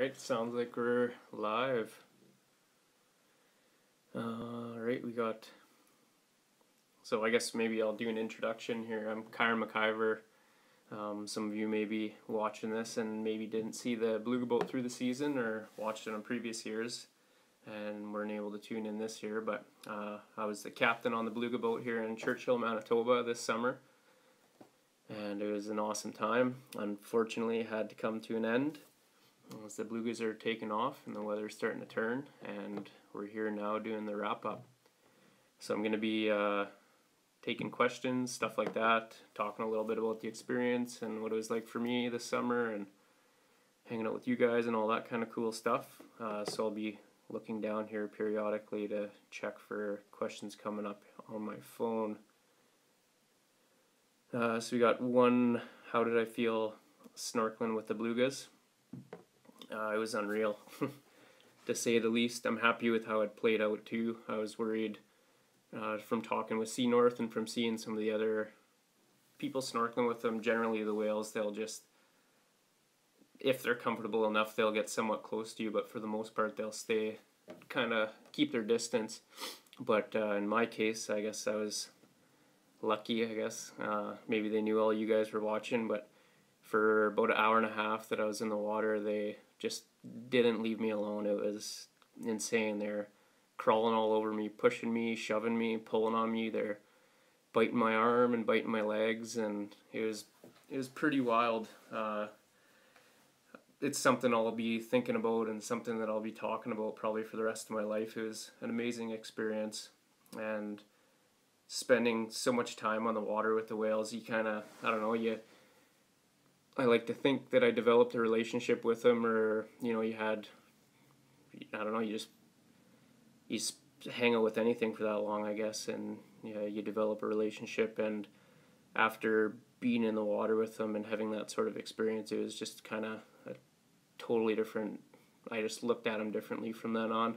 Alright, sounds like we're live. Alright, so I guess maybe I'll do an introduction here. I'm Kieran Mciver. Some of you may be watching this and maybe didn't see the Beluga boat through the season or watched it on previous years and weren't able to tune in this year, but I was the captain on the Beluga boat here in Churchill, Manitoba this summer, and it was an awesome time. Unfortunately, it had to come to an end as the Belugas are taking off and the weather's starting to turn, and we're here now doing the wrap-up. So I'm going to be taking questions, stuff like that, talking a little bit about the experience and what it was like for me this summer and hanging out with you guys and all that kind of cool stuff. So I'll be looking down here periodically to check for questions coming up on my phone. So we got one, how did I feel snorkeling with the Belugas? It was unreal, to say the least. I'm happy with how it played out too. I was worried from talking with Sea North and from seeing some of the other people snorkeling with them. Generally the whales, they'll just, if they're comfortable enough, they'll get somewhat close to you, but for the most part they'll stay, kind of keep their distance. But in my case, I guess I was lucky, I guess. Maybe they knew all you guys were watching, but for about an hour and a half that I was in the water, they just didn't leave me alone. It was insane. They're crawling all over me, pushing me, shoving me, pulling on me. They're biting my arm and biting my legs, and it was pretty wild. It's something I'll be thinking about and something that I'll be talking about probably for the rest of my life. It was an amazing experience, and spending so much time on the water with the whales, you kind of, I don't know, I like to think that I developed a relationship with them, or, you had, I don't know, you just hang out with anything for that long, I guess, and you develop a relationship. And after being in the water with them and having that sort of experience, it was just kind of a totally different, I just looked at them differently from then on.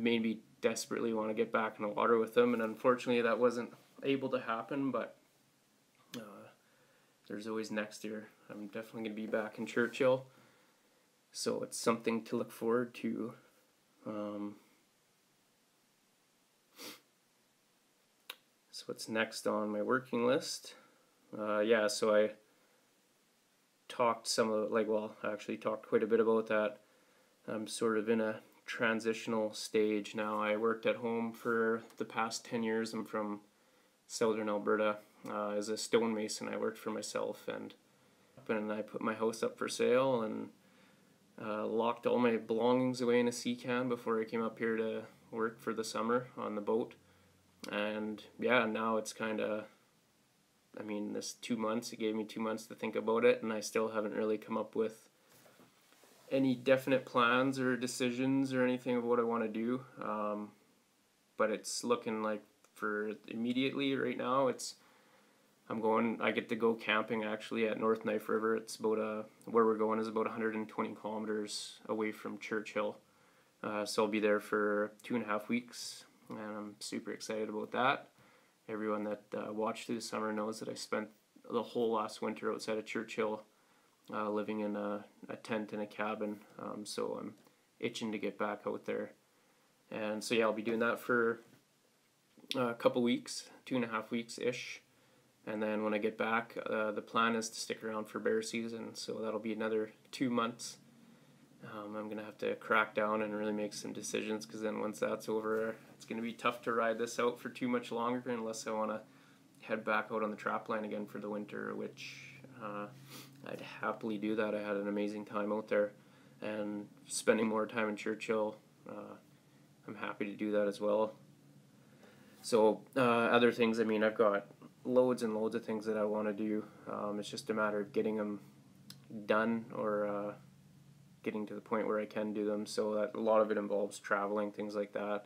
Made me desperately want to get back in the water with them, and unfortunately that wasn't able to happen, but there's always next year. I'm definitely going to be back in Churchill, so it's something to look forward to. So what's next on my working list? So I talked I actually talked quite a bit about that. I'm sort of in a transitional stage now. I worked at home for the past 10 years. I'm from southern Alberta. As a stonemason, I worked for myself, and I put my house up for sale and locked all my belongings away in a sea can before I came up here to work for the summer on the boat. And yeah, now it's kind of, this 2 months, it gave me 2 months to think about it, and I still haven't really come up with any definite plans or decisions or anything of what I want to do. But it's looking like for immediately right now, I get to go camping actually at North Knife River. It's about where we're going is about 120 kilometers away from Churchill. So I'll be there for 2.5 weeks, and I'm super excited about that. Everyone that watched through the summer knows that I spent the whole last winter outside of Churchill, living in a tent in a cabin. So I'm itching to get back out there. And so yeah, I'll be doing that for a couple weeks, 2.5 weeks-ish. And then when I get back, the plan is to stick around for bear season, so that'll be another 2 months. I'm going to have to crack down and really make some decisions, because then once that's over, it's going to be tough to ride this out for too much longer unless I want to head back out on the trap line again for the winter, which I'd happily do that. I had an amazing time out there, and spending more time in Churchill, I'm happy to do that as well. So other things, I've got loads and loads of things that I want to do. It's just a matter of getting them done, or getting to the point where I can do them. So that a lot of it involves traveling, things like that.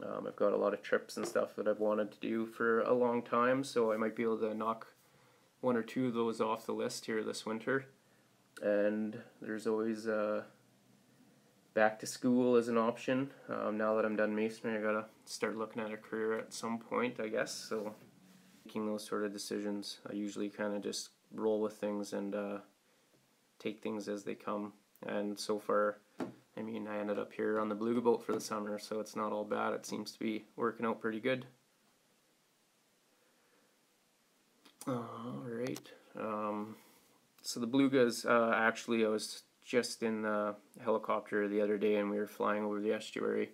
I've got a lot of trips and stuff that I've wanted to do for a long time, so I might be able to knock 1 or 2 of those off the list here this winter. And there's always back to school as an option. Now that I'm done masonry, I gotta start looking at a career at some point, I guess. So making those sort of decisions, I usually kind of just roll with things and take things as they come. and so far, I mean, I ended up here on the Beluga boat for the summer, so it's not all bad. It seems to be working out pretty good. Alright, so the Belugas, actually I was just in the helicopter the other day and we were flying over the estuary.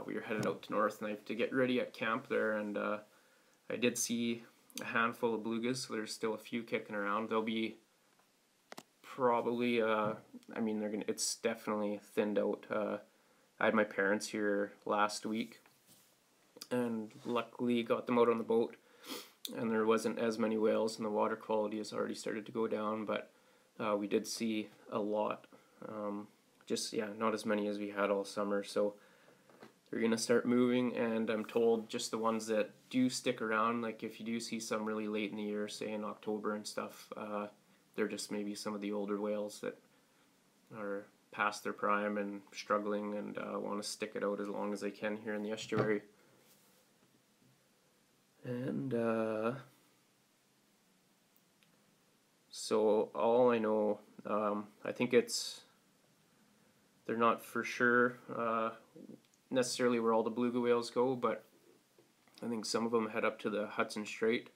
We were headed out to North Knife to get ready at camp there, and I did see a handful of belugas, so there's still a few kicking around. They'll be probably, I mean, it's definitely thinned out. I had my parents here last week, and luckily got them out on the boat, and there wasn't as many whales, and the water quality has already started to go down, but we did see a lot. Just, yeah, not as many as we had all summer, so they're going to start moving, and I'm told just the ones that do stick around, like if you do see some really late in the year, say in October and stuff, they're just maybe some of the older whales that are past their prime and struggling and want to stick it out as long as they can here in the estuary. And so all I know, I think they're not for sure necessarily where all the beluga whales go, but I think some of them head up to the Hudson Strait,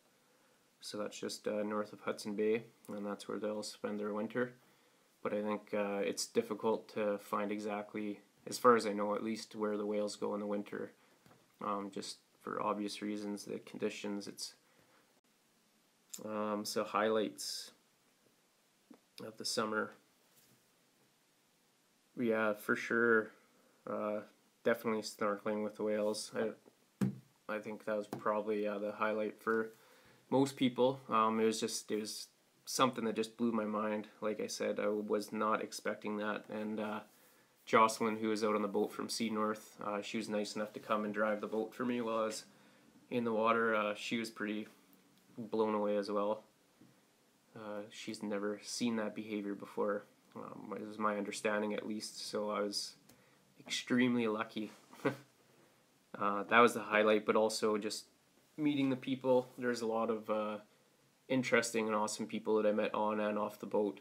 so that's just north of Hudson Bay, and that's where they'll spend their winter. But I think it's difficult to find exactly, as far as I know at least, where the whales go in the winter, just for obvious reasons, the conditions. It's so highlights of the summer. Yeah, for sure. Definitely snorkeling with the whales. I think that was probably the highlight for most people. It was something that just blew my mind. Like I said, I was not expecting that. And Jocelyn, who was out on the boat from Sea North, she was nice enough to come and drive the boat for me while I was in the water. She was pretty blown away as well. She's never seen that behavior before. It was my understanding at least, so I was extremely lucky. That was the highlight, but also just meeting the people. There's a lot of interesting and awesome people that I met on and off the boat,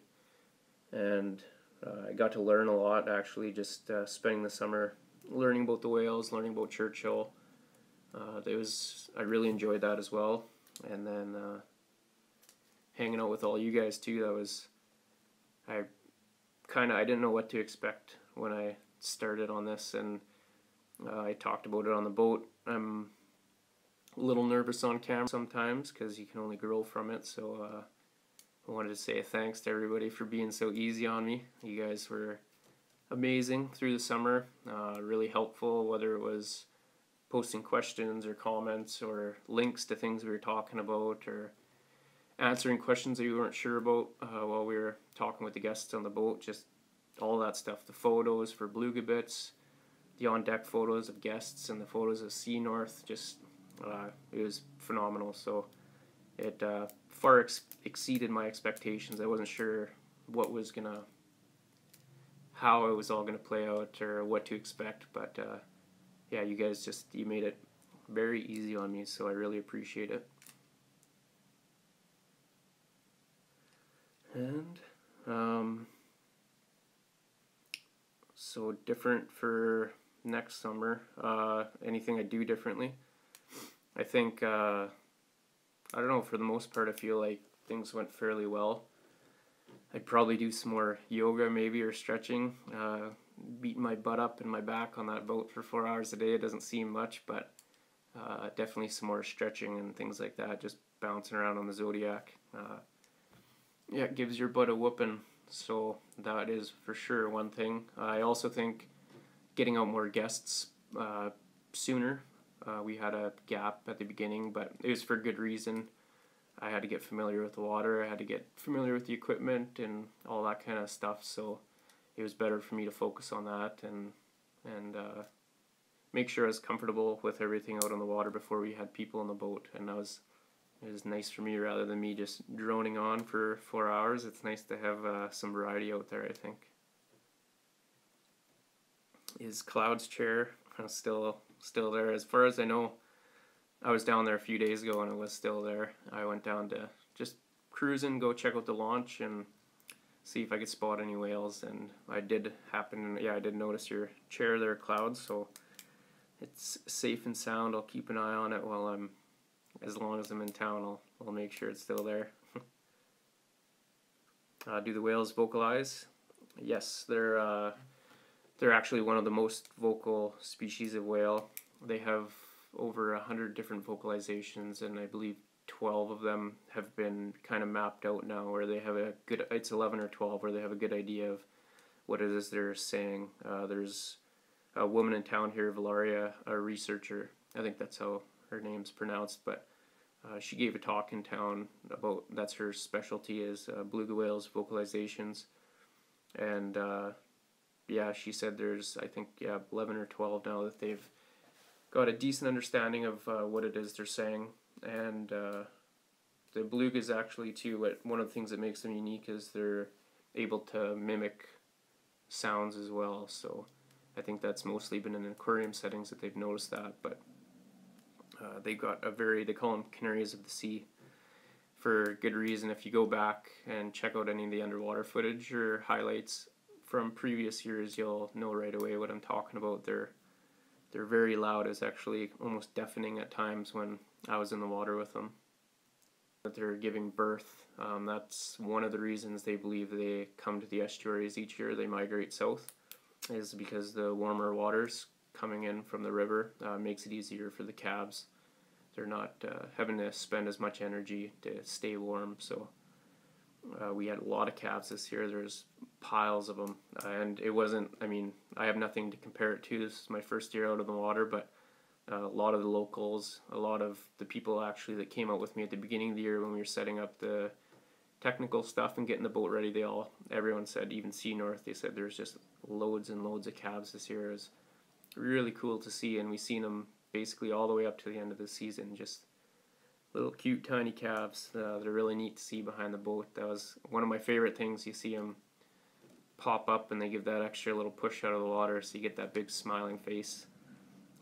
and I got to learn a lot actually, just spending the summer learning about the whales, learning about Churchill. I really enjoyed that as well, and then hanging out with all you guys too. I didn't know what to expect when I started on this, and I talked about it on the boat. I'm a little nervous on camera sometimes because you can only grow from it, so I wanted to say thanks to everybody for being so easy on me. You guys were amazing through the summer, really helpful, whether it was posting questions or comments or links to things we were talking about, or answering questions that you weren't sure about while we were talking with the guests on the boat. Just all that stuff. The photos for Blue Gibbets, the on-deck photos of guests, and the photos of Sea North. Just it was phenomenal. So it far exceeded my expectations. I wasn't sure how it was all gonna play out or what to expect, but yeah, you guys you made it very easy on me, so I really appreciate it. And so different for next summer, anything I do differently. I think, I don't know, for the most part I feel like things went fairly well. I'd probably do some more yoga maybe, or stretching. Beating my butt up and my back on that boat for 4 hours a day, it doesn't seem much, but definitely some more stretching and things like that, just bouncing around on the Zodiac. Yeah, it gives your butt a whooping, so that is for sure one thing. I also think getting out more guests sooner. We had a gap at the beginning, but it was for good reason. I had to get familiar with the water, I had to get familiar with the equipment and all that kind of stuff, so it was better for me to focus on that and make sure I was comfortable with everything out on the water before we had people on the boat. And it was nice for me, rather than me just droning on for 4 hours. It's nice to have some variety out there, I think. Is Cloud's chair still there? As far as I know, I was down there a few days ago and it was still there. I went down to just cruising, go check out the launch, and see if I could spot any whales, and I did happen, yeah, I did notice your chair there, Cloud, so it's safe and sound. I'll keep an eye on it while as long as I'm in town, I'll make sure it's still there. Do the whales vocalize? Yes, they're actually one of the most vocal species of whale. They have over 100 different vocalizations, and I believe 12 of them have been kind of mapped out now, where they have it's 11 or 12, where they have a good idea of what it is they're saying. There's a woman in town here, Valaria, a researcher, I think that's how her name's pronounced, but she gave a talk in town about, that's her specialty, is beluga whales vocalizations, and yeah, she said there's, I think, 11 or 12 now that they've got a decent understanding of what it is they're saying. And the belugas actually too, one of the things that makes them unique is they're able to mimic sounds as well, so I think that's mostly been in aquarium settings that they've noticed that, but they've got they call them canaries of the sea for good reason. If you go back and check out any of the underwater footage or highlights from previous years, you'll know right away what I'm talking about. They're very loud. It's actually almost deafening at times when I was in the water with them. That they're giving birth. That's one of the reasons they believe they come to the estuaries each year. They migrate south, is because the warmer waters coming in from the river makes it easier for the calves. They're not having to spend as much energy to stay warm, so we had a lot of calves this year. There's piles of them, and it wasn't, I mean, I have nothing to compare it to. This is my first year out of the water, but a lot of the locals, a lot of the people actually that came out with me at the beginning of the year when we were setting up the technical stuff and getting the boat ready, everyone said, even Sea North, they said there's just loads and loads of calves this year. It was really cool to see, and we seen them basically all the way up to the end of the season, just little cute tiny calves. They're really neat to see behind the boat. That was one of my favorite things. You see them pop up and they give that extra little push out of the water, so you get that big smiling face.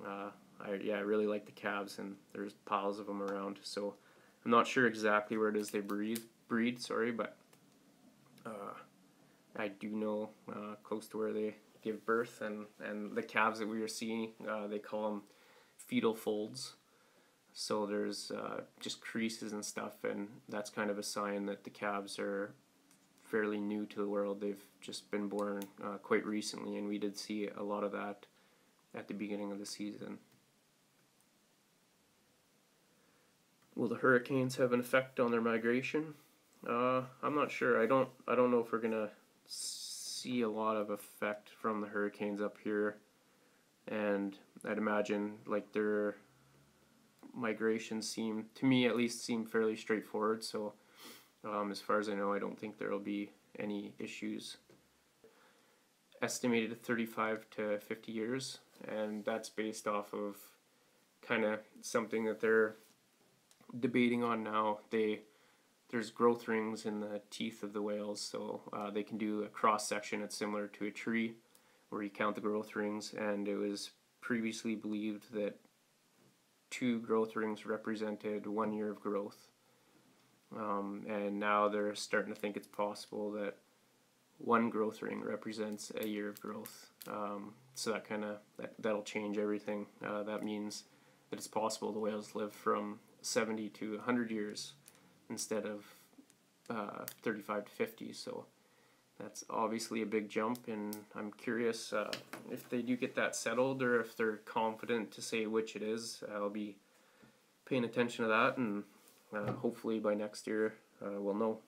I really like the calves, and there's piles of them around, so I'm not sure exactly where it is they breed, but I do know close to where they give birth, and the calves that we were seeing, they call them fetal folds. So there's just creases and stuff, and that's kind of a sign that the calves are fairly new to the world. They've just been born quite recently, and we did see a lot of that at the beginning of the season. Will the hurricanes have an effect on their migration? I'm not sure. I don't know if we're gonna see a lot of effect from the hurricanes up here, and I'd imagine like their migrations seem, to me at least, seem fairly straightforward. So as far as I know, I don't think there will be any issues. Estimated 35 to 50 years, and that's based off of kind of something that they're debating on now. There's growth rings in the teeth of the whales, so they can do a cross section. It's similar to a tree where you count the growth rings, and it was previously believed that 2 growth rings represented 1 year of growth, and now they're starting to think it's possible that 1 growth ring represents a year of growth. So that'll change everything. That means that it's possible the whales live from 70 to 100 years instead of 35 to 50. So that's obviously a big jump, and I'm curious if they do get that settled, or if they're confident to say which it is. I'll be paying attention to that, and hopefully by next year we'll know.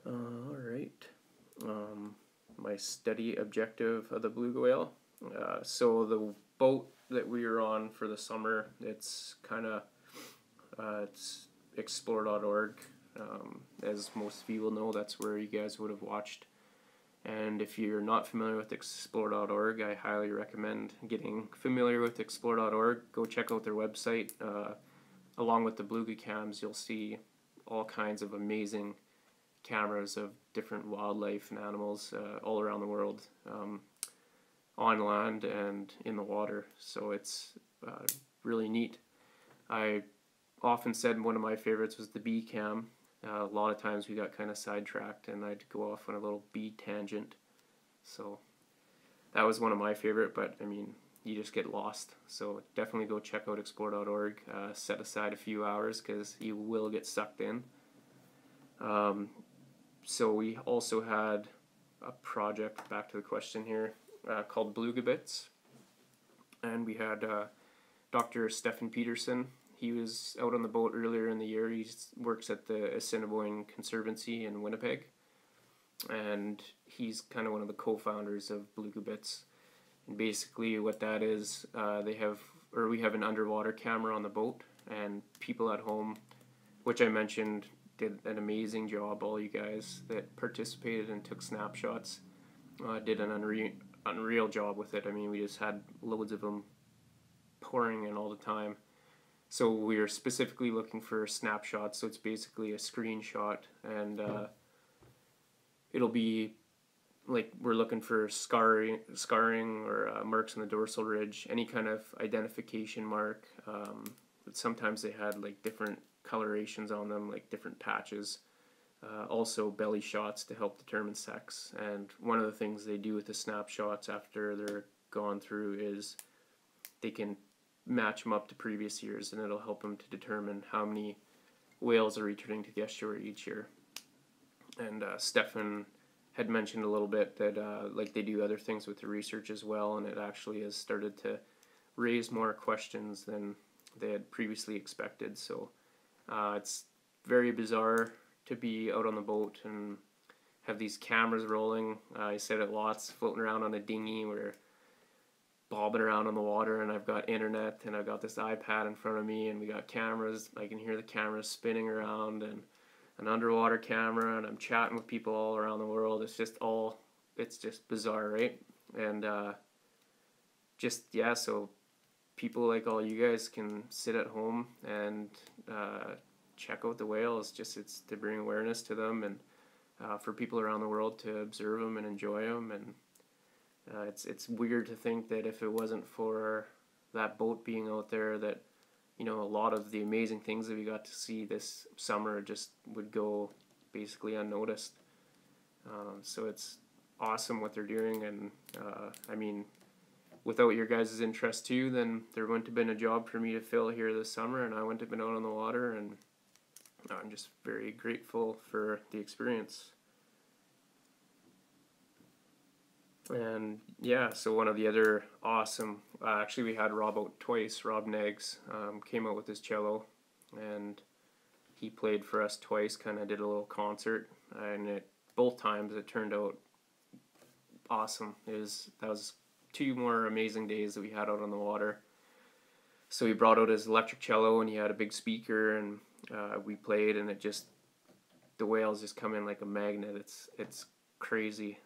Alright, my study objective of the beluga whale. So the boat that we were on for the summer, it's kind of it's explore.org. As most of you will know, that's where you guys would have watched. And if you're not familiar with explore.org, I highly recommend getting familiar with explore.org. Go check out their website. Along with the beluga cams, you'll see all kinds of amazing cameras of different wildlife and animals all around the world, on land and in the water. So it's really neat. I often said one of my favorites was the bee cam. A lot of times we got kind of sidetracked and I'd go off on a little bee tangent. So that was one of my favorite, but I mean, you just get lost. So definitely go check out explore.org. Set aside a few hours because you will get sucked in. So we also had a project, back to the question here, called Blue Gibbets. And we had Dr. Stefan Peterson. He was out on the boat earlier in the year. He works at the Assiniboine Conservancy in Winnipeg. And he's kind of one of the co-founders of Blue Gibbets. And basically what that is, we have an underwater camera on the boat, and people at home, which I mentioned, did an amazing job. All you guys that participated and took snapshots did an unreal job with it. I mean, we just had loads of them pouring in all the time. So we are specifically looking for snapshots, so it's basically a screenshot, and it'll be like we're looking for scarring or marks on the dorsal ridge, any kind of identification mark. But sometimes they had like different colorations on them, like different patches. Also belly shots to help determine sex. And one of the things they do with the snapshots after they're gone through is they can match them up to previous years, and it'll help them to determine how many whales are returning to the estuary each year. And Stefan had mentioned a little bit that like they do other things with the research as well, and it actually has started to raise more questions than they had previously expected. So it's very bizarre to be out on the boat and have these cameras rolling. I said it lots, floating around on a dinghy where bobbing around on the water, and I've got internet and I've got this iPad in front of me, and we got cameras. I can hear the cameras spinning around, and an underwater camera, and I'm chatting with people all around the world. It's just bizarre, right? And so people like all you guys can sit at home and check out the whales. It's to bring awareness to them, and for people around the world to observe them and enjoy them. And it's weird to think that if it wasn't for that boat being out there, that a lot of the amazing things that we got to see this summer just would go basically unnoticed. So it's awesome what they're doing, and I mean, without your guys' interest too, then there wouldn't have been a job for me to fill here this summer, and I wouldn't have been out on the water, and I'm just very grateful for the experience. And yeah, so one of the other awesome, actually we had Rob out twice. Rob Neggs came out with his cello, and he played for us twice, kind of did a little concert, and both times it turned out awesome. That was 2 more amazing days that we had out on the water. So he brought out his electric cello, and he had a big speaker, and we played, and the whales just come in like a magnet. It's crazy.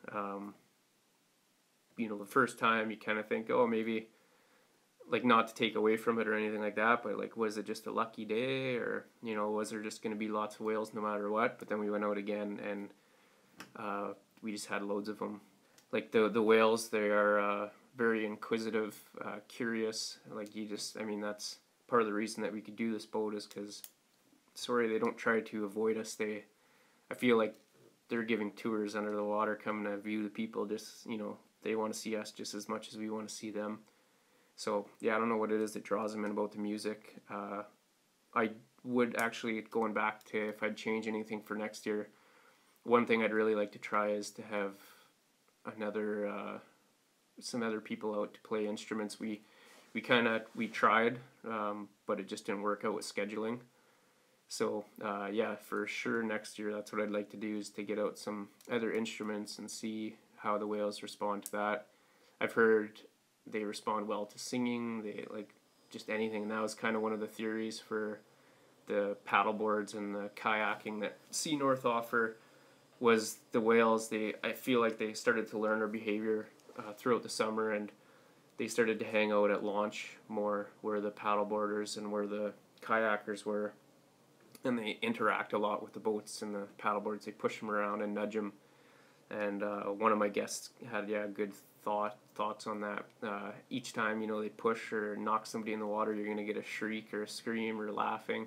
The first time you kind of think, oh, maybe, like, not to take away from it or anything like that, but like, was it just a lucky day, or was there just going to be lots of whales no matter what? But then we went out again, and we just had loads of them. Like the whales, they are very inquisitive, curious. Like that's part of the reason that we could do this boat, is because, they don't try to avoid us. I feel like they're giving tours under the water, coming to view the people. Just they want to see us just as much as we want to see them. So yeah, I don't know what it is that draws them in about the music. I would actually, going back to if I'd change anything for next year, one thing I'd really like to try is to have some other people out to play instruments. We tried, but it just didn't work out with scheduling. So yeah, for sure next year that's what I'd like to do, is to get out some other instruments and see how the whales respond to that. I've heard they respond well to singing, they like just anything, and that was kind of one of the theories for the paddle boards and the kayaking that Sea North offer, was the whales. I feel like they started to learn our behavior throughout the summer, and they started to hang out at launch more, where the paddle boarders and where the kayakers were, and they interact a lot with the boats and the paddle boards. They push them around and nudge them. And one of my guests had good thoughts on that. Each time they push or knock somebody in the water, you're gonna get a shriek or a scream or laughing.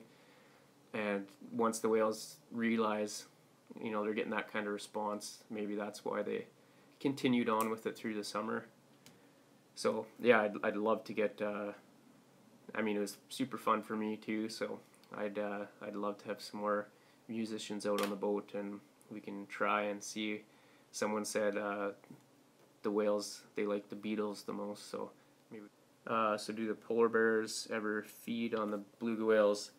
and once the whales realize, you know, they're getting that kind of response, maybe that's why they continued on with it through the summer. So yeah, I'd love to get. I mean, it was super fun for me too. So I'd love to have some more musicians out on the boat, and we can try and see. Someone said the whales, they like the Beatles the most, so maybe. So do the polar bears ever feed on the beluga whales?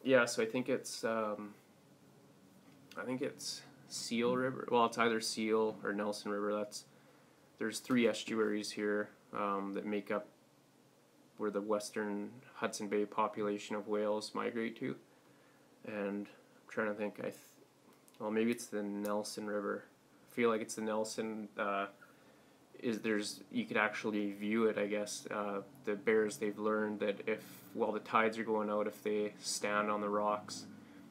Yeah, so I think it's Seal River. Well, it's either Seal or Nelson River. There's 3 estuaries here that make up where the western Hudson Bay population of whales migrate to, and I'm trying to think. Well, maybe it's the Nelson River. I feel like it's the Nelson. You could actually view it, I guess. The bears, they've learned that while the tides are going out, if they stand on the rocks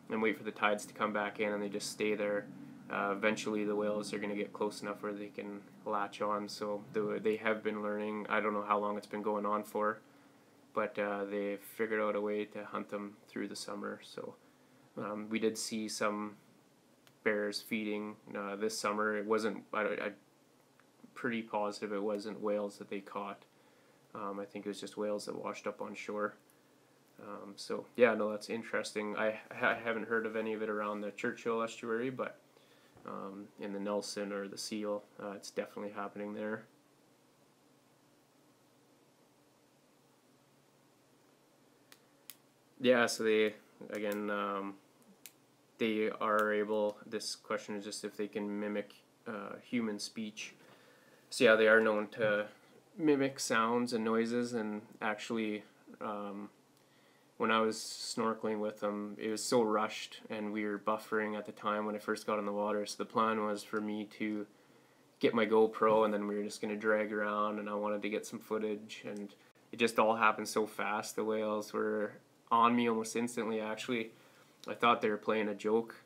and wait for the tides to come back in and they just stay there, eventually the whales are going to get close enough where they can latch on. So they have been learning. I don't know how long it's been going on for, but they've figured out a way to hunt them through the summer. So we did see some bears feeding this summer. It wasn't, I'm pretty positive it wasn't whales that they caught. I think it was just whales that washed up on shore. So yeah, no, that's interesting. I haven't heard of any of it around the Churchill estuary, but in the Nelson or the Seal, it's definitely happening there. Yeah, so they are able. This question is just if they can mimic human speech. So yeah, they are known to mimic sounds and noises, and actually when I was snorkeling with them, it was so rushed and we were buffering at the time when I first got in the water, so the plan was for me to get my GoPro and then we were just going to drag around, and I wanted to get some footage, and it just all happened so fast. The whales were on me almost instantly. Actually, I thought they were playing a joke.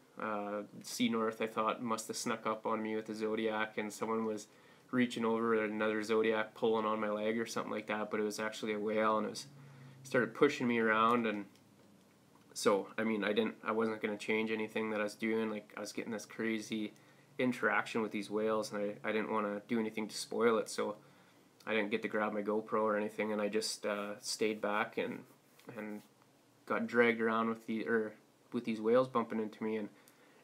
Sea North, I thought, must have snuck up on me with the Zodiac, and someone was reaching over at another Zodiac pulling on my leg or something like that, but it was actually a whale, and it started pushing me around. And so I mean, I wasn't going to change anything that I was doing. Like, I was getting this crazy interaction with these whales, and I didn't want to do anything to spoil it, so I didn't get to grab my GoPro or anything, and I just stayed back and got dragged around with these whales bumping into me. And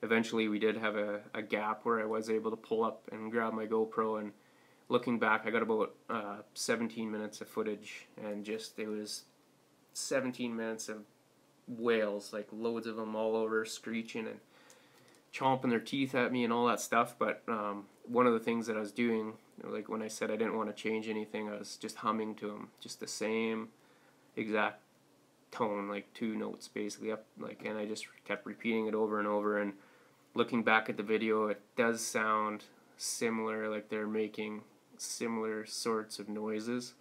eventually we did have a gap where I was able to pull up and grab my GoPro, and looking back, I got about 17 minutes of footage, and it was 17 minutes of whales, like loads of them all over, screeching and chomping their teeth at me and all that stuff. But one of the things that I was doing, like when I said I didn't want to change anything, I was just humming to them, just the same exact tone, like 2 notes basically up, like, and I just kept repeating it over and over. And looking back at the video, it does sound similar, like they're making similar sorts of noises.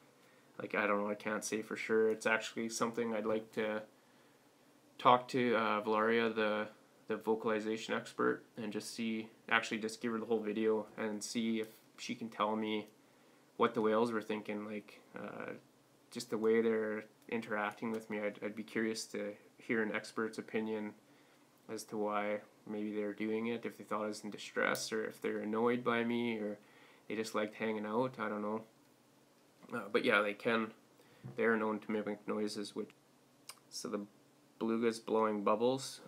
Like, I don't know, I can't say for sure. It's actually something I'd like to talk to Valaria, the vocalization expert, and just give her the whole video and see if she can tell me what the whales were thinking. Like, just the way they're interacting with me, I'd be curious to hear an expert's opinion as to why maybe they're doing it, if they thought I was in distress, or if they're annoyed by me, or they just liked hanging out. I don't know. But yeah, they're known to mimic noises. So the beluga's blowing bubbles.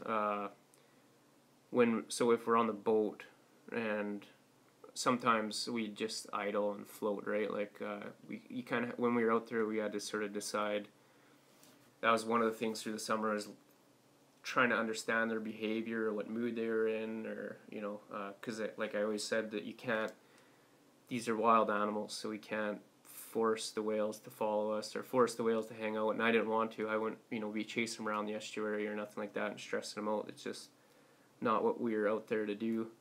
If we're on the boat, and sometimes we just idle and float, right? Like, when we were out there, we had to sort of decide. That was one of the things through the summer, is trying to understand their behavior, or what mood they were in, or, because like I always said, that these are wild animals, so we can't force the whales to follow us or force the whales to hang out. And I didn't want to. I wouldn't, be chasing them around the estuary or nothing like that and stressing them out. It's just not what we were out there to do.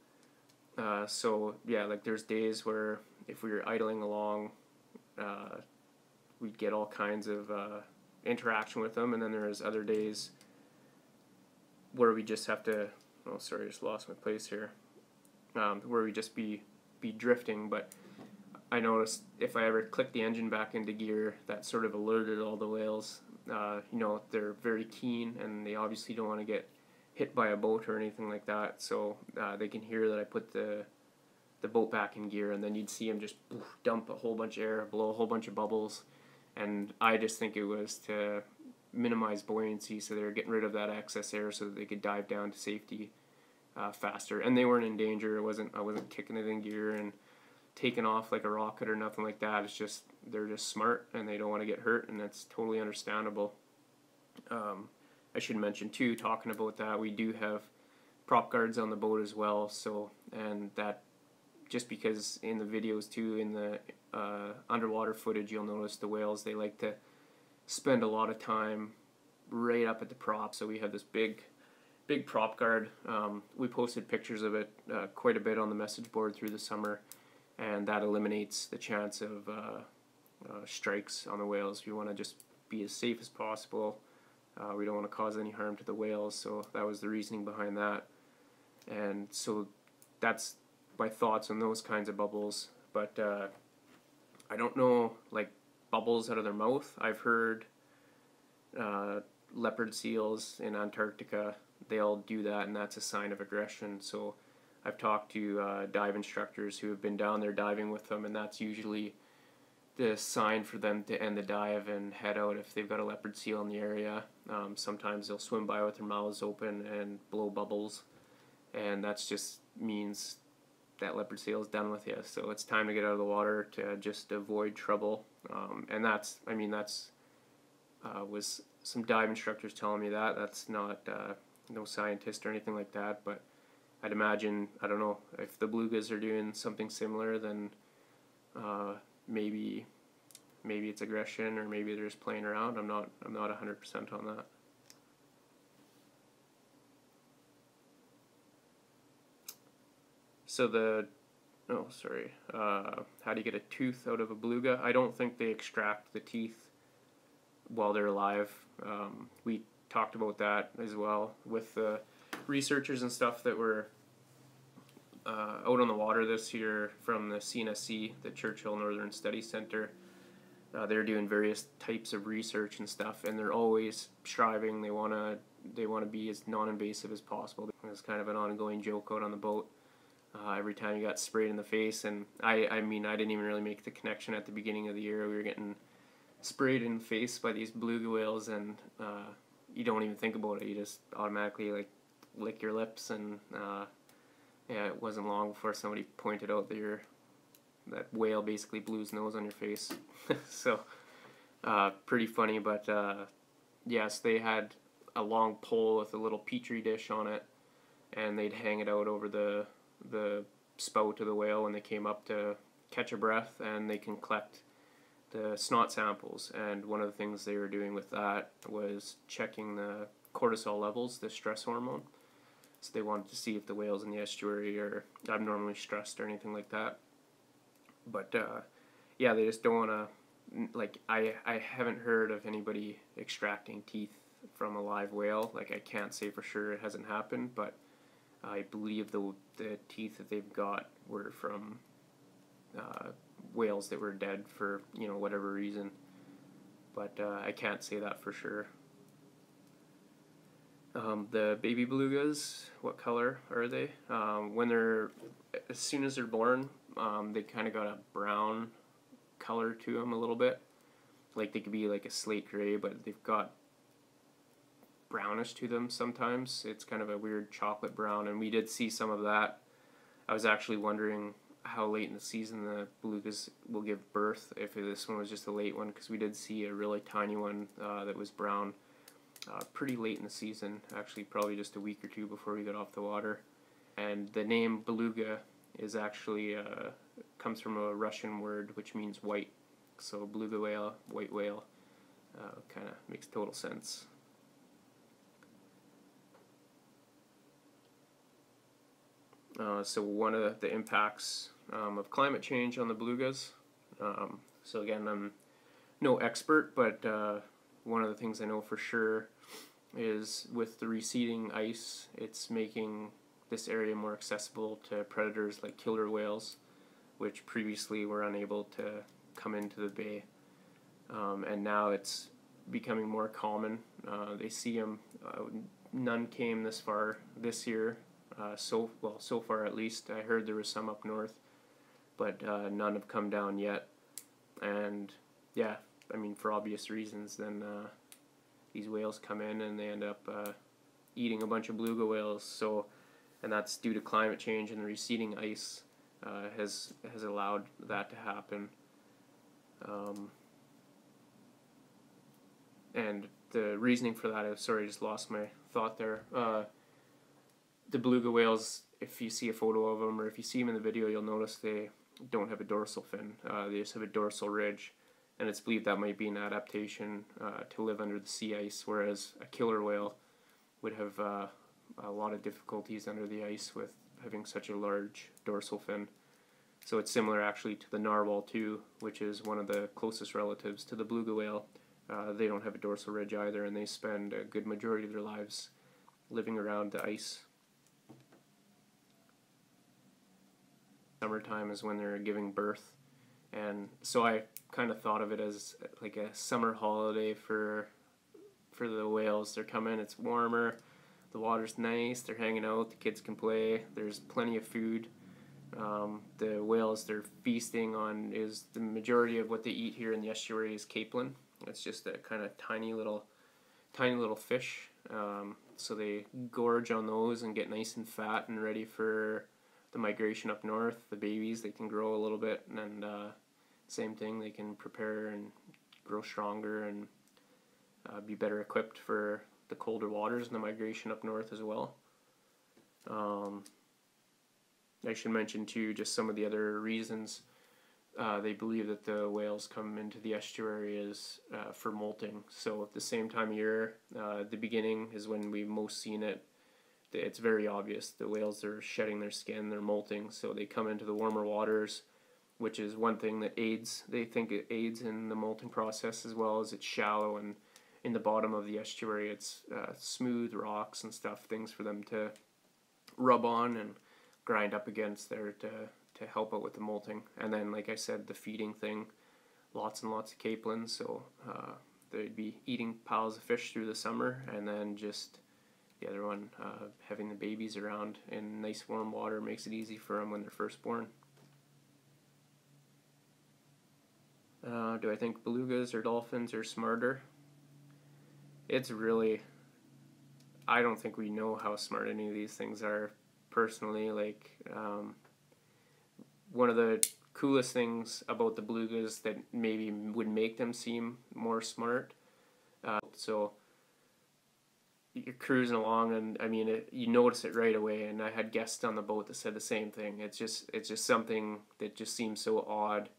So yeah, like, there's days where if we were idling along, we'd get all kinds of interaction with them, and then there's other days where we just have to, oh sorry, I just lost my place here, where we just be drifting. But I noticed if I ever clicked the engine back into gear, that sort of alerted all the whales. They're very keen, and they obviously don't want to get hit by a boat or anything like that. So they can hear that I put the boat back in gear, and then you'd see them just dump a whole bunch of air, blow a whole bunch of bubbles, and I just think it was to minimize buoyancy, so they were getting rid of that excess air so that they could dive down to safety faster. And they weren't in danger. I wasn't kicking it in gear and taking off like a rocket or nothing like that. It's just they're just smart and they don't want to get hurt, and that's totally understandable. I should mention too, talking about that, we do have prop guards on the boat as well. So, and that just because in the videos too, in the underwater footage, you'll notice the whales, they like to spend a lot of time right up at the prop. So we have this big prop guard. We posted pictures of it quite a bit on the message board through the summer, and that eliminates the chance of strikes on the whales. We want to just be as safe as possible. We don't want to cause any harm to the whales, so that was the reasoning behind that. And so that's my thoughts on those kinds of bubbles. But I don't know, like bubbles out of their mouth. I've heard leopard seals in Antarctica, they all do that, and that's a sign of aggression. So I've talked to dive instructors who have been down there diving with them, and that's usually the sign for them to end the dive and head out if they've got a leopard seal in the area. Sometimes they'll swim by with their mouths open and blow bubbles, and that just means that leopard seal is done with you. So it's time to get out of the water to just avoid trouble. And that's was some dive instructors telling me that. That's not no scientist or anything like that, but I'd imagine, I don't know, if the belugas are doing something similar, then maybe it's aggression, or maybe they're just playing around. I'm not 100% on that. So how do you get a tooth out of a beluga? I don't think they extract the teeth while they're alive. We talked about that as well with the researchers and stuff that were out on the water this year from the CNSC, the Churchill Northern Study Center. They're doing various types of research and stuff, and they're always striving. They want to be as non-invasive as possible. It's kind of an ongoing joke out on the boat. Every time you got sprayed in the face, and I mean, I didn't even really make the connection at the beginning of the year. We were getting sprayed in the face by these beluga whales, and you don't even think about it. You just automatically like lick your lips, and yeah, it wasn't long before somebody pointed out that that whale basically blew his nose on your face. So pretty funny, but yes, they had a long pole with a little petri dish on it, and they'd hang it out over the spout of the whale when they came up to catch a breath, and they can collect the snot samples. And one of the things they were doing with that was checking the cortisol levels, the stress hormone. So they wanted to see if the whales in the estuary are abnormally stressed or anything like that. But yeah, they just don't want to, like, I haven't heard of anybody extracting teeth from a live whale. Like, I can't say for sure, it hasn't happened, but I believe the teeth that they've got were from whales that were dead for, whatever reason. But I can't say that for sure. The baby belugas, what color are they? As soon as they're born, they kind of got a brown color to them a little bit. Like, they could be like a slate gray, but they've got brownish to them sometimes. It's kind of a weird chocolate brown, and we did see some of that. I was actually wondering how late in the season the belugas will give birth, if this one was just a late one, because we did see a really tiny one that was brown pretty late in the season, actually probably just a week or two before we got off the water. And the name beluga is actually comes from a Russian word which means white. So beluga whale, white whale, kind of makes total sense. So one of the impacts of climate change on the belugas. So again, I'm no expert, but one of the things I know for sure is with the receding ice, it's making this area more accessible to predators like killer whales, which previously were unable to come into the bay. And now it's becoming more common. They see them none came this far this year. So far at least. I heard there was some up north, but none have come down yet. And yeah, I mean, for obvious reasons, then these whales come in and they end up eating a bunch of beluga whales. So, and that's due to climate change, and the receding ice has allowed that to happen. And the reasoning for that, sorry, I just lost my thought there. The beluga whales, if you see a photo of them or if you see them in the video, you'll notice they don't have a dorsal fin. They just have a dorsal ridge, and it's believed that might be an adaptation to live under the sea ice, whereas a killer whale would have a lot of difficulties under the ice with having such a large dorsal fin. So it's similar actually to the narwhal too, which is one of the closest relatives to the beluga whale. They don't have a dorsal ridge either, and they spend a good majority of their lives living around the ice. Summertime is when they're giving birth, and so I kind of thought of it as like a summer holiday for the whales. They're coming, it's warmer, the water's nice, they're hanging out, the kids can play, there's plenty of food. The whales they're feasting on is the majority of what they eat here in the estuary is capelin. It's just a kind of tiny little fish. So they gorge on those and get nice and fat and ready for the migration up north. The babies, they can grow a little bit, and same thing, they can prepare and grow stronger and be better equipped for the colder waters and the migration up north as well. I should mention too just some of the other reasons. They believe that the whales come into the estuary is for molting. So at the same time of year, the beginning is when we've most seen it. It's very obvious. The whales are shedding their skin, they're molting, so they come into the warmer waters, which is one thing that aids. They think it aids in the molting process, as well as it's shallow, and in the bottom of the estuary it's smooth rocks and stuff, things for them to rub on and grind up against there to help out with the molting. And then, like I said, the feeding thing, lots and lots of capelin, so they'd be eating piles of fish through the summer, and then just the other one, having the babies around in nice warm water makes it easy for them when they're first born. Do I think belugas or dolphins are smarter? It's really, I don't think we know how smart any of these things are personally. Like, one of the coolest things about the belugas that maybe would make them seem more smart, so you're cruising along, and I mean, you notice it right away. And I had guests on the boat that said the same thing. It's just something that just seems so odd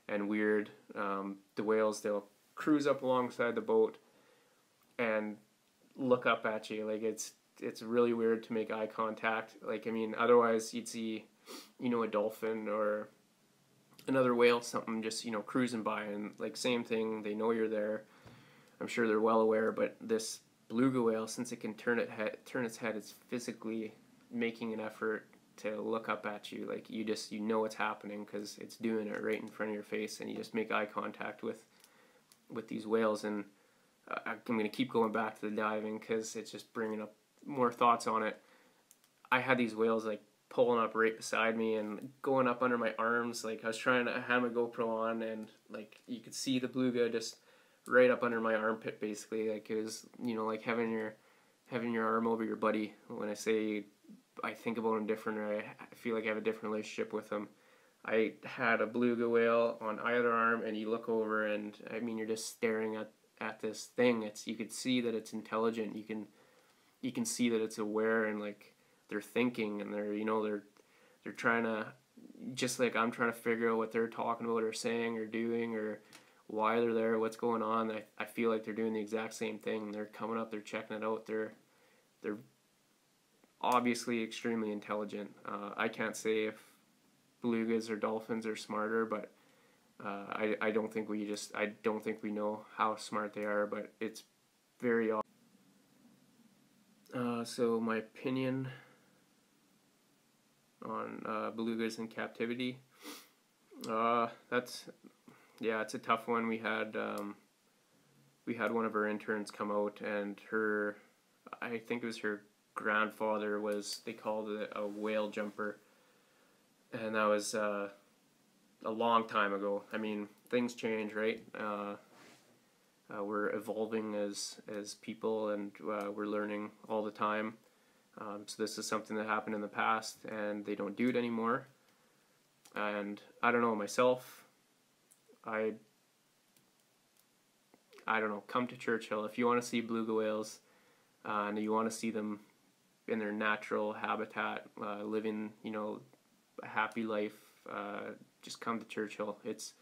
and weird. The whales, they'll cruise up alongside the boat and look up at you. Like, it's really weird to make eye contact. Like, I mean, otherwise you'd see, a dolphin or another whale, something just, cruising by, and like same thing, they know you're there. I'm sure they're well aware, but this beluga whale, since it can turn its head, it's physically making an effort to look up at you. Like, you know it's happening because it's doing it right in front of your face, and you just make eye contact with these whales. And I'm going to keep going back to the diving because it's just bringing up more thoughts on it. I had these whales like pulling up right beside me and going up under my arms. Like, I had my GoPro on, and like you could see the beluga just right up under my armpit, basically. Like, it was, like having your arm over your buddy. When I say I think about him different, or I feel like I have a different relationship with him. I had a beluga whale on either arm, and you look over, and I mean, you're just staring at this thing. You could see that it's intelligent. You can see that it's aware, and like they're thinking, and they're trying to, just like I'm trying to figure out what they're talking about or saying or doing, or why they're there, what's going on. I feel like they're doing the exact same thing. They're coming up, they're checking it out. They're obviously extremely intelligent. I can't say if belugas or dolphins are smarter, but I don't think we know how smart they are, but it's very obvious. So my opinion on belugas in captivity, it's a tough one. We had one of our interns come out, and her I think it was her grandfather was, they called it a whale jumper, and that was a long time ago. I mean, things change, right? We're evolving as people, and we're learning all the time. So this is something that happened in the past, and they don't do it anymore. And I don't know, myself, I don't know, come to Churchill if you want to see beluga whales, and you want to see them in their natural habitat, living, you know, a happy life. Just come to Churchill. It's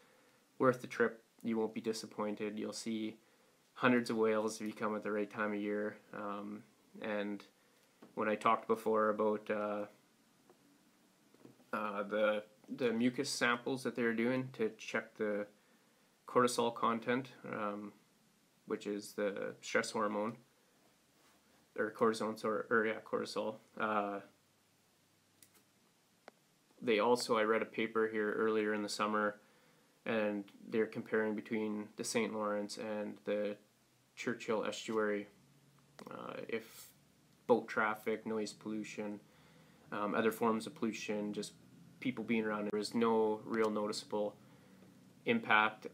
worth the trip. You won't be disappointed. You'll see hundreds of whales if you come at the right time of year. And when I talked before about the mucus samples that they're doing to check the cortisol content, which is the stress hormone, or cortisone, cortisol. They also, I read a paper here earlier in the summer, and they're comparing between the St. Lawrence and the Churchill estuary. If boat traffic, noise pollution, other forms of pollution, just people being around, there was no real noticeable impact.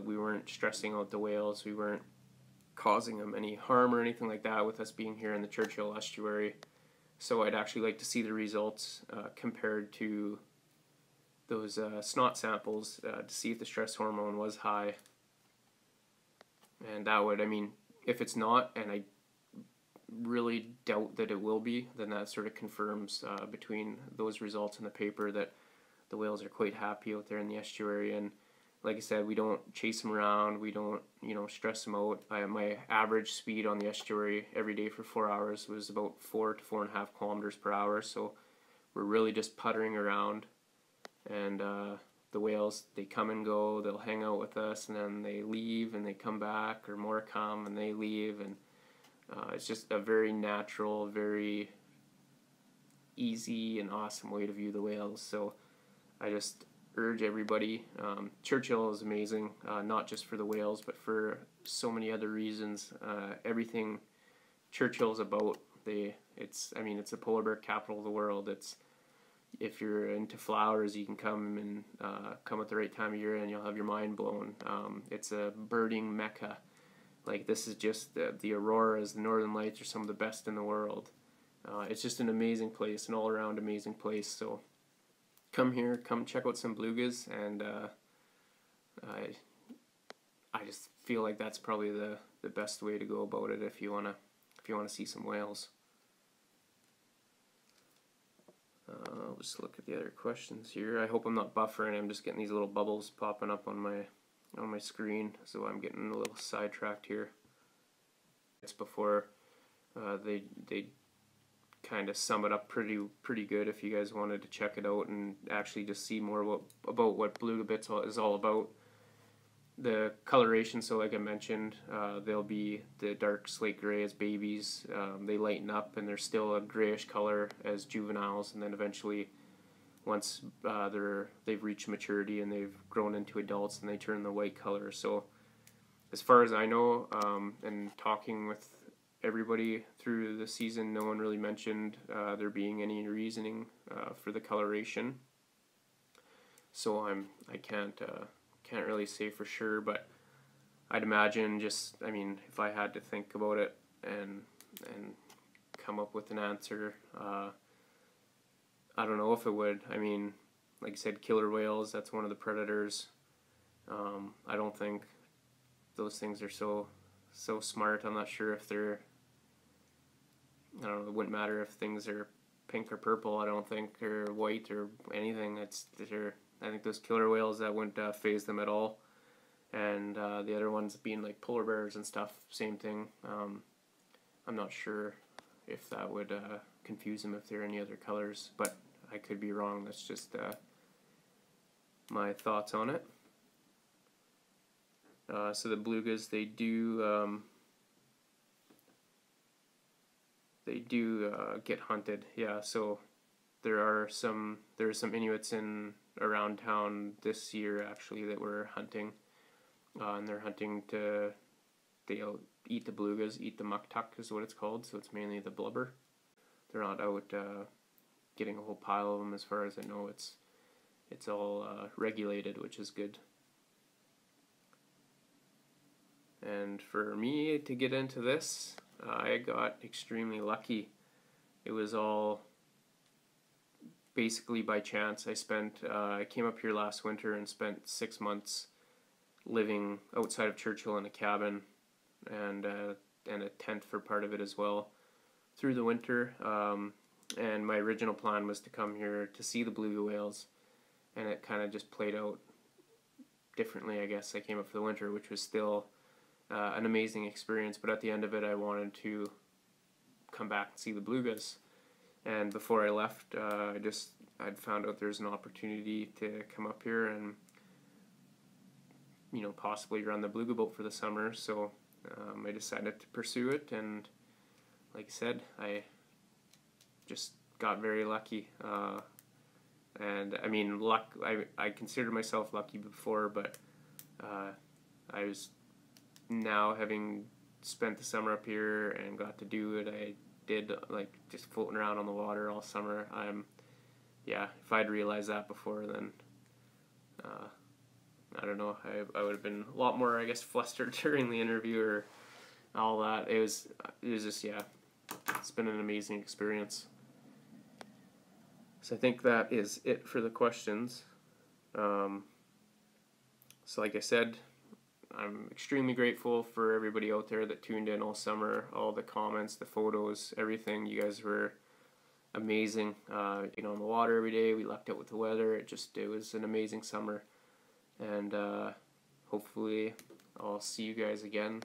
We weren't stressing out the whales. We weren't causing them any harm or anything like that with us being here in the Churchill estuary. So I'd actually like to see the results compared to those snot samples to see if the stress hormone was high. And that would, I mean, if it's not, and I really doubt that it will be, then that sort of confirms between those results in the paper that the whales are quite happy out there in the estuary. And like I said, we don't chase them around, we don't, you know, stress them out. My average speed on the estuary every day for 4 hours was about 4 to 4.5 kilometers per hour, so we're really just puttering around. And the whales, they come and go, they'll hang out with us, and then they leave and they come back, or more come and they leave, and it's just a very natural, very easy and awesome way to view the whales. So I just urge everybody. Churchill is amazing, not just for the whales, but for so many other reasons. Everything Churchill is about, it's the polar bear capital of the world. It's, if you're into flowers, you can come and come at the right time of year, and you'll have your mind blown. It's a birding mecca. Like, this is just the auroras, the northern lights are some of the best in the world. It's just an amazing place, an all-around amazing place. So come here, come check out some belugas, and I just feel like that's probably the best way to go about it if you wanna see some whales. I'll just look at the other questions here. I hope I'm not buffering. I'm just getting these little bubbles popping up on my screen, so I'm getting a little sidetracked here. It's before they kind of sum it up pretty good if you guys wanted to check it out and actually just see more about what Blue Gibbet is all about. The coloration, so like I mentioned, they'll be the dark slate gray as babies. They lighten up and they're still a grayish color as juveniles, and then eventually, once they've reached maturity and they've grown into adults, and they turn the white color. So as far as I know, and talking with everybody through the season, no one really mentioned there being any reasoning for the coloration. So I can't really say for sure, but I'd imagine, just, I mean, if I had to think about it and come up with an answer, I don't know if it would. I mean, like I said, killer whales, that's one of the predators. I don't think those things are so smart. I'm not sure if they're, I don't know, it wouldn't matter if things are pink or purple, I don't think, or white or anything. I think those killer whales, that wouldn't phase them at all. And the other ones being like polar bears and stuff, same thing. I'm not sure if that would confuse them if there are any other colors, but I could be wrong. That's just my thoughts on it. So the belugas, they do get hunted. Yeah, so there's some Inuits around town this year actually that were hunting, and they're hunting to they'll eat the belugas, eat the muktuk is what it's called, so it's mainly the blubber. They're not out getting a whole pile of them as far as I know. It's all regulated, which is good. And for me to get into this, I got extremely lucky. It was all basically by chance. I came up here last winter and spent 6 months living outside of Churchill in a cabin and a tent for part of it as well through the winter. And my original plan was to come here to see the beluga whales, and it kind of just played out differently, I guess. I came up for the winter, which was still an amazing experience, but at the end of it I wanted to come back and see the belugas. And before I left, I'd found out there's an opportunity to come up here and possibly run the beluga boat for the summer, so I decided to pursue it, and like I said, I just got very lucky. And I mean, I considered myself lucky before, but I was now, having spent the summer up here and got to do it, I did just floating around on the water all summer. If I'd realized that before, then I don't know, I would have been a lot more, I guess, flustered during the interview or all that. It was just, it's been an amazing experience. So I think that is it for the questions. So like I said, I'm extremely grateful for everybody out there that tuned in all summer, all the comments, the photos, everything. You guys were amazing. On the water every day, we lucked out with the weather. It was an amazing summer. And hopefully I'll see you guys again